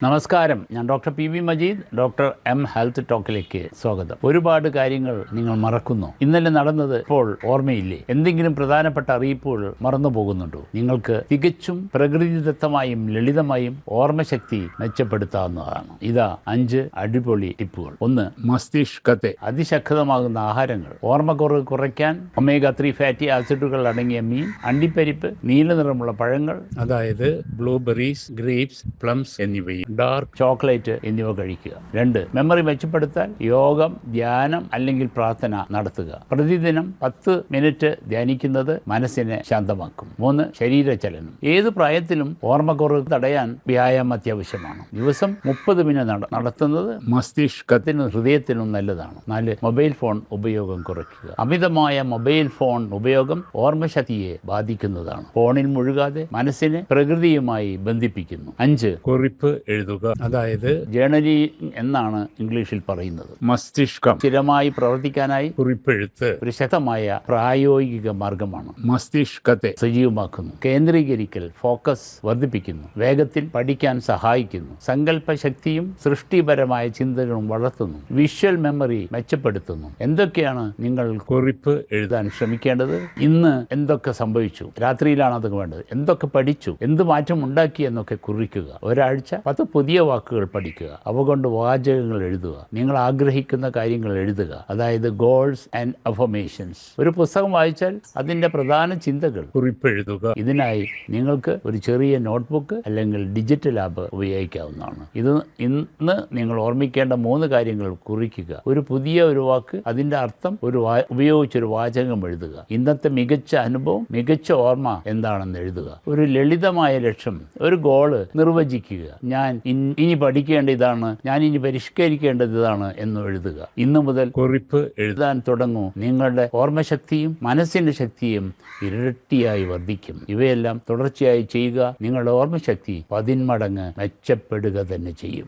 നമസ്കാരം, ഞാൻ doctor P V Majeed. Doctor M health ടോക്കിലേക്ക് സ്വാഗതം. ഒരുപാട് കാര്യങ്ങൾ നിങ്ങൾ മറക്കുന്നു. ഇന്നലെ നടന്നത് ഇപ്പോൾ ഓർമ്മയില്ലേ? എന്തെങ്കിലും പ്രധാനപ്പെട്ട അറിയിപ്പുകൾ മറന്നു പോകുന്നുണ്ടോ? നിങ്ങൾക്ക് തികച്ചും പ്രകൃതിദത്തമായും ലളിതമായും ഓർമ്മശക്തി മെച്ചപ്പെടുത്താവുന്നതാണ്. ഇതാ 5 അടിപൊളി ടിപ്പുകൾ. 1. മസ്തിഷ്കത്തെ അതിശക്തമാകുന്ന ആഹാരങ്ങൾ. ഓർമ്മക്കുറവ് കുറയ്ക്കാൻ omega-3 ഫാറ്റി ആസിഡുകൾ അടങ്ങിയ മീൻ, അണ്ടിപ്പരിപ്പ്, നീല നിറമുള്ള പഴങ്ങൾ, അതായത് ബ്ലൂബെറീസ്, ഗ്രേപ്സ്, പ്ലംസ് എന്നിവയും ഡാർക്ക് ചോക്ലേറ്റ് എന്നിവ കഴിക്കുക. 2. മെമ്മറി മെച്ചപ്പെടുത്താൻ യോഗം, ധ്യാനം അല്ലെങ്കിൽ പ്രാർത്ഥന നടത്തുക. പ്രതിദിനം 10 മിനിറ്റ് ധ്യാനിക്കുന്നത് മനസ്സിനെ ശാന്തമാക്കും. 3. ശരീരചലനം. ഏത് പ്രായത്തിലും ഓർമ്മക്കുറവ് തടയാൻ വ്യായാമം അത്യാവശ്യമാണ്. ദിവസം 30 മിനിറ്റ് നടത്തുന്നത് മസ്തിഷ്കത്തിനും ഹൃദയത്തിനും നല്ലതാണ്. 4. മൊബൈൽ ഫോൺ ഉപയോഗം കുറയ്ക്കുക. അമിതമായ മൊബൈൽ ഫോൺ ഉപയോഗം ഓർമ്മശക്തിയെ ബാധിക്കുന്നതാണ്. ഫോണിൽ മുഴുകാതെ മനസ്സിനെ പ്രകൃതിയുമായി ബന്ധിപ്പിക്കുന്നു. 5. കുറിപ്പ് എഴുതുക, അതായത് ജേർണലിംഗ് എന്നാണ് ഇംഗ്ലീഷിൽ പറയുന്നത്. മസ്തിഷ്കം സ്ഥിരമായി പ്രവർത്തിക്കാനായി കുറിപ്പെഴുത്ത് ഒരു ശക്തമായ പ്രായോഗിക മാർഗമാണ്. മസ്തിഷ്കത്തെ സജീവമാക്കുന്നു, കേന്ദ്രീകരിക്കൽ, ഫോക്കസ് വർദ്ധിപ്പിക്കുന്നു, വേഗത്തിൽ പഠിക്കാൻ സഹായിക്കുന്നു, സങ്കല്പശക്തിയും സൃഷ്ടിപരമായ ചിന്തകളും വളർത്തുന്നു, വിഷ്വൽ മെമ്മറി മെച്ചപ്പെടുത്തുന്നു. എന്തൊക്കെയാണ് നിങ്ങൾ കുറിപ്പ് എഴുതാൻ ശ്രമിക്കേണ്ടത്? ഇന്ന് എന്തൊക്കെ സംഭവിച്ചു, രാത്രിയിലാണ് അത് വേണ്ടത്, എന്തൊക്കെ പഠിച്ചു, എന്ത് മാറ്റം ഉണ്ടാക്കി എന്നൊക്കെ കുറിക്കുക. ഒരാഴ്ച 10 പുതിയ വാക്കുകൾ പഠിക്കുക. അവ കൊണ്ട് വാചകങ്ങൾ എഴുതുക. നിങ്ങൾ ആഗ്രഹിക്കുന്ന കാര്യങ്ങൾ എഴുതുക, അതായത് ഗോൾസ് ആൻഡ് അഫർമേഷൻസ്. ഒരു പുസ്തകം വായിച്ചാൽ അതിൻ്റെ പ്രധാന ചിന്തകൾ കുറിപ്പെഴുതുക. ഇതിനായി നിങ്ങൾക്ക് ഒരു ചെറിയ നോട്ട്ബുക്ക് അല്ലെങ്കിൽ ഡിജിറ്റൽ ആപ്പ് ഉപയോഗിക്കാവുന്നതാണ്. ഇന്ന് നിങ്ങൾ ഓർമ്മിക്കേണ്ട 3 കാര്യങ്ങൾ കുറിക്കുക. ഒരു പുതിയ വാക്ക്, അതിൻ്റെ അർത്ഥം, ഉപയോഗിച്ചൊരു വാചകം എഴുതുക. ഇന്നത്തെ മികച്ച അനുഭവം, മികച്ച ഓർമ്മ എന്താണെന്ന് എഴുതുക. ഒരു ലളിതമായ ലക്ഷ്യം, ഒരു ഗോള് നിർവചിക്കുക. ഞാൻ ഇനി പഠിക്കേണ്ട ഇതാണ്, ഞാൻ ഇനി പരിഷ്കരിക്കേണ്ടത് ഇതാണ് എന്ന് എഴുതുക. ഇന്നു മുതൽ കുറിപ്പ് എഴുതാൻ തുടങ്ങൂ. നിങ്ങളുടെ ഓർമ്മശക്തിയും മനസ്സിന്റെ ശക്തിയും ഇരട്ടിയായി വർദ്ധിക്കും. ഇവയെല്ലാം തുടർച്ചയായി ചെയ്യുക. നിങ്ങളുടെ ഓർമ്മശക്തി 10 മടങ്ങ് മെച്ചപ്പെടുക തന്നെ ചെയ്യും.